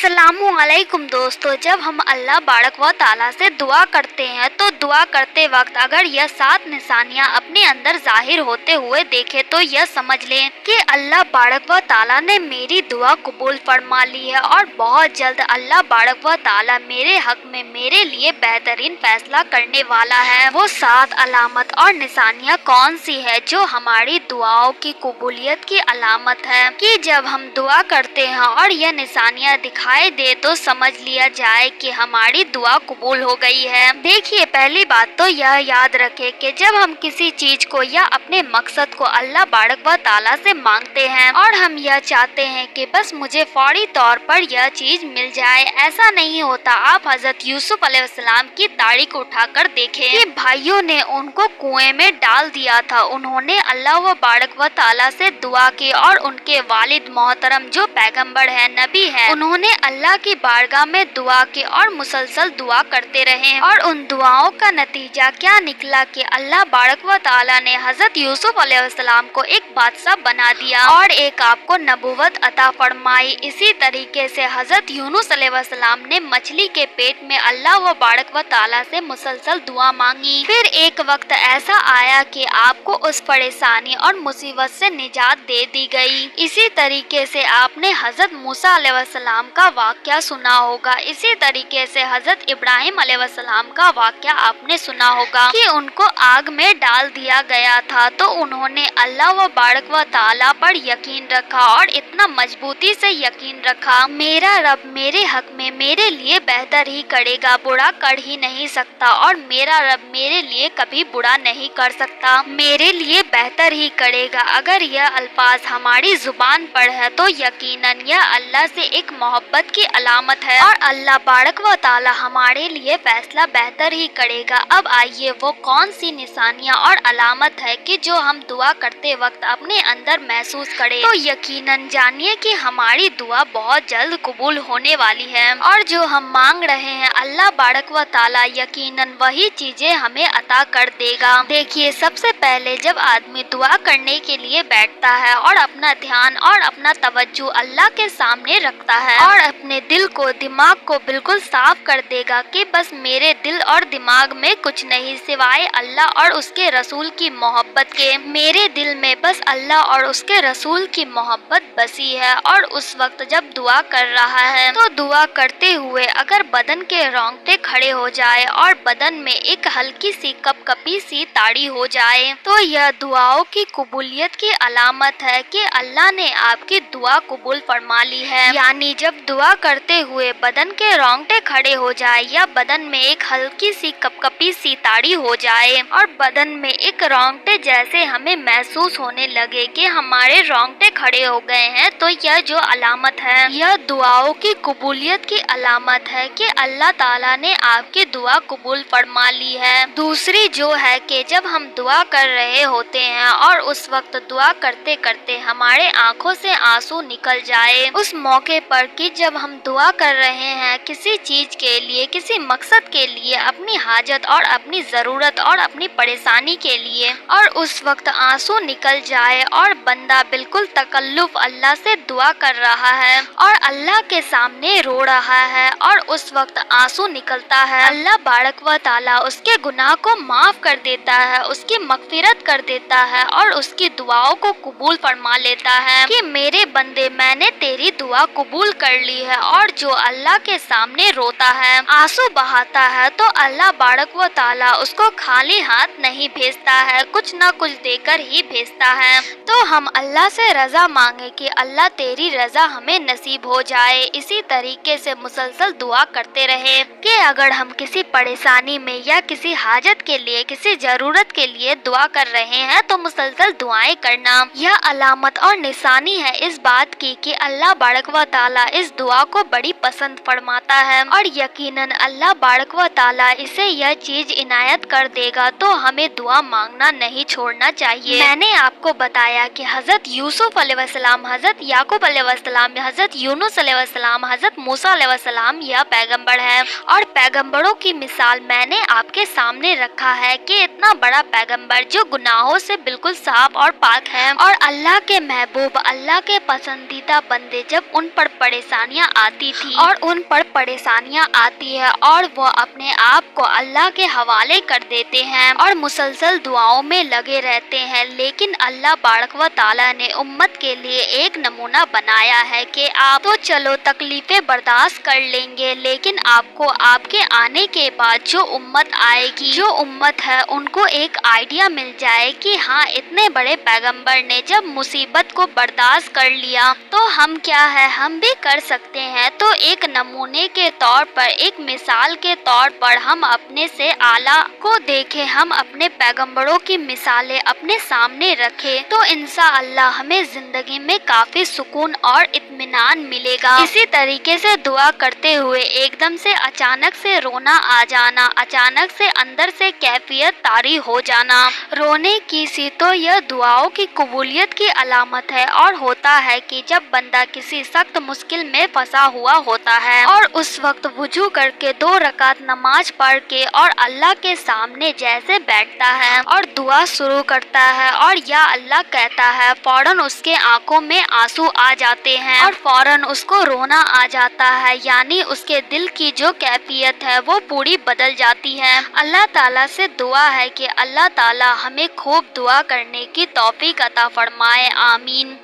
अस्सलामुअलैकुम दोस्तों, जब हम अल्लाह बारक व ताला से दुआ करते हैं तो दुआ करते वक्त अगर यह 7 निशानियां अपने अंदर जाहिर होते हुए देखे तो यह समझ लें कि अल्लाह बारक व ताला ने मेरी दुआ कबूल फरमा ली है और बहुत जल्द अल्लाह बारक व ताला मेरे हक में मेरे लिए बेहतरीन फैसला करने वाला है। वो 7 अलामत और निशानियां कौन सी है जो हमारी दुआओं की कबूलियत की अलामत है कि जब हम दुआ करते हैं और यह निशानियां दिखाई दे तो समझ लिया जाए कि हमारी दुआ कबूल हो गई है। देखिए, पहली बात तो यह याद रखें कि जब हम किसी चीज को या अपने मकसद को अल्लाह बारक व ताला से मांगते हैं और हम यह चाहते हैं कि बस मुझे फौरी तौर पर यह चीज मिल जाए, ऐसा नहीं होता। आप हजरत यूसुफ अलैहिस्सलाम की तारीख उठाकर देखें कि भाइयों ने उनको कुएं में डाल दिया था। उन्होंने अल्लाह व बारक व ताला से दुआ की और उनके वालिद मोहतरम जो पैगंबर है, नबी है, उन्होंने अल्लाह की बारगाह में दुआ की और मुसलसल दुआ करते रहे। और उन दुआओं का नतीजा क्या निकला कि अल्लाह बारक व ताला ने हजरत यूसुफ अलैहिस्सलाम को एक बादशाह बना दिया और एक आपको नबूवत अता फरमाई। इसी तरीके से हजरत यूनुस अलैहिस्सलाम ने मछली के पेट में अल्लाह व बारक व ताला से मुसलसल दुआ मांगी। फिर एक वक्त ऐसा आया कि आपको उस परेशानी और मुसीबत से निजात दे दी गई। इसी तरीके से आपने हजरत मूसा अलैहिस्सलाम का वाक़या सुना होगा। इसी तरीके से हजरत इब्राहिम अलैहिस्सलाम का वाक़या आपने सुना होगा कि उनको आग में डाल दिया गया था तो उन्होंने अल्लाह व बारक व ताला पर यकीन रखा और इतना मजबूती से यकीन रखा, मेरा रब मेरे हक में मेरे लिए बेहतर ही करेगा, बुरा कर ही नहीं सकता और मेरा रब मेरे लिए कभी बुरा नहीं कर सकता, मेरे लिए बेहतर ही करेगा। अगर यह अल्फाज हमारी जुबान पर है तो यकीनन यह अल्लाह से एक मोहब्बत की अलामत है और अल्लाह बारक व ताला हमारे लिए फैसला बेहतर ही करेगा। अब आइए वो कौन सी निशानियां और अलामत है कि जो हम दुआ करते वक्त अपने अंदर महसूस करें तो यकीनन जानिए कि हमारी दुआ बहुत जल्द कबूल होने वाली है और जो हम मांग रहे हैं अल्लाह बारक व ताला यकीनन वही चीजें हमें अता कर देगा। देखिए, सबसे पहले जब आदमी दुआ करने के लिए बैठता है और अपना ध्यान और अपना तवज्जो अल्लाह के सामने रखता है और अपने दिल को दिमाग को बिल्कुल साफ कर देगा कि बस मेरे दिल और दिमाग में कुछ नहीं सिवाय अल्लाह और उसके रसूल की मोहब्बत के, मेरे दिल में बस अल्लाह और उसके रसूल की मोहब्बत बसी है। और उस वक्त जब दुआ कर रहा है तो दुआ करते हुए अगर बदन के रोंगटे खड़े हो जाए और बदन में एक हल्की सी कपकपी सी ताड़ी हो जाए तो यह दुआओं की कबूलियत की अलामत है कि अल्लाह ने आपकी दुआ कबूल फरमा ली है। यानी जब दुआ करते हुए बदन के रोंगटे खड़े हो जाए या बदन में एक हल्की सी कपकपी सी ताड़ी हो जाए और बदन में एक रोंगटे जैसे हमें महसूस होने लगे कि हमारे रोंगटे खड़े हो गए हैं तो यह जो अलामत है यह दुआओं की कबूलियत की अलामत है कि अल्लाह ताला ने आपकी दुआ कबूल फरमा ली है। दूसरी जो है कि जब हम दुआ कर रहे होते हैं और उस वक्त दुआ करते करते हमारे आंखों से आंसू निकल जाए उस मौके पर कि जब हम दुआ कर रहे हैं किसी चीज के लिए, किसी मकसद के लिए, अपनी हाजत और अपनी जरूरत और अपनी परेशानी के लिए और उस वक्त आंसू निकल जाए और बंदा बिल्कुल तकल्लुफ अल्लाह से दुआ कर रहा है और अल्लाह के सामने रो रहा है और उस वक्त आंसू निकलता है, अल्लाह बारक व ताला उसके गुनाह को माफ कर देता है, उसकी मगफिरत कर देता है और उसकी दुआओं को कबूल फरमा लेता है कि मेरे बंदे मैंने तेरी दुआ कबूल कर ली है। और जो अल्लाह के सामने रोता है, आंसू बहाता है तो अल्लाह बारक व ताला उसको खाली हाथ नहीं भेजता है, कुछ न कुछ देकर ही भेजता है। तो हम अल्लाह से रजा मांगे कि अल्लाह तेरी रजा हमें नसीब हो जाए। इसी तरीके से मुसलसल दुआ करते रहे कि अगर हम किसी परेशानी में या किसी हाजत के लिए, किसी जरूरत के लिए दुआ कर रहे हैं तो मुसलसल दुआएं करना यह अलामत और निशानी है इस बात की कि अल्लाह बारक व ताला इस दुआ को बड़ी पसंद फरमाता है और यकीनन अल्लाह बारक व ताला इसे यह चीज इनायत कर देगा। तो हमें दुआ मांगना नहीं छोड़ना चाहिए। मैंने आपको बताया कि हजरत यूसुफ अलैहिस्सलाम, हजरत याकूब अलैहिस्सलाम, हजरत यूनुस अलैहिस्सलाम, हजरत मूसा अलैहिस्सलाम यह पैगंबर है और पैगंबरों की मिसाल मैंने आपके सामने रखा है कि इतना बड़ा पैगंबर जो गुनाहों से बिल्कुल साफ और पाक है और अल्लाह के महबूब, अल्लाह के पसंदीदा बंदे जब उन पर परेशानी परेशानियां आती थी और उन पर परेशानियां आती है और वो अपने आप को अल्लाह के हवाले कर देते हैं और मुसलसल दुआओं में लगे रहते हैं। लेकिन अल्लाह बारक व ताला ने उम्मत के लिए एक नमूना बनाया है कि आप तो चलो तकलीफें बर्दाश्त कर लेंगे, लेकिन आपको आपके आने के बाद जो उम्मत आएगी, जो उम्मत है, उनको एक आइडिया मिल जाए कि हाँ, इतने बड़े पैगंबर ने जब मुसीबत को बर्दाश्त कर लिया तो हम क्या है, हम भी कर सकते हैं। तो एक नमूने के तौर पर, एक मिसाल के तौर पर हम अपने से आला को देखें, हम अपने पैगंबरों की मिसालें अपने सामने रखें तो इंशाअल्लाह हमें जिंदगी में काफी सुकून और इत्मीनान मिलेगा। इसी तरीके से दुआ करते हुए एकदम से अचानक से रोना आ जाना, अचानक से अंदर से कैफियत तारी हो जाना, रोने की सी तो यह दुआओं की कबूलियत की अलामत है। और होता है कि जब बंदा किसी सख्त मुश्किल में फंसा हुआ होता है और उस वक्त वुजू करके 2 रकात नमाज पढ़ के और अल्लाह के सामने जैसे बैठता है और दुआ शुरू करता है और या अल्लाह कहता है, फौरन उसके आंखों में आंसू आ जाते हैं और फौरन उसको रोना आ जाता है, यानी उसके दिल की जो कैफियत है वो पूरी बदल जाती है। अल्लाह ताला से दुआ है कि अल्लाह ताला हमें खूब दुआ करने की तौफीक अता फरमाए। आमीन।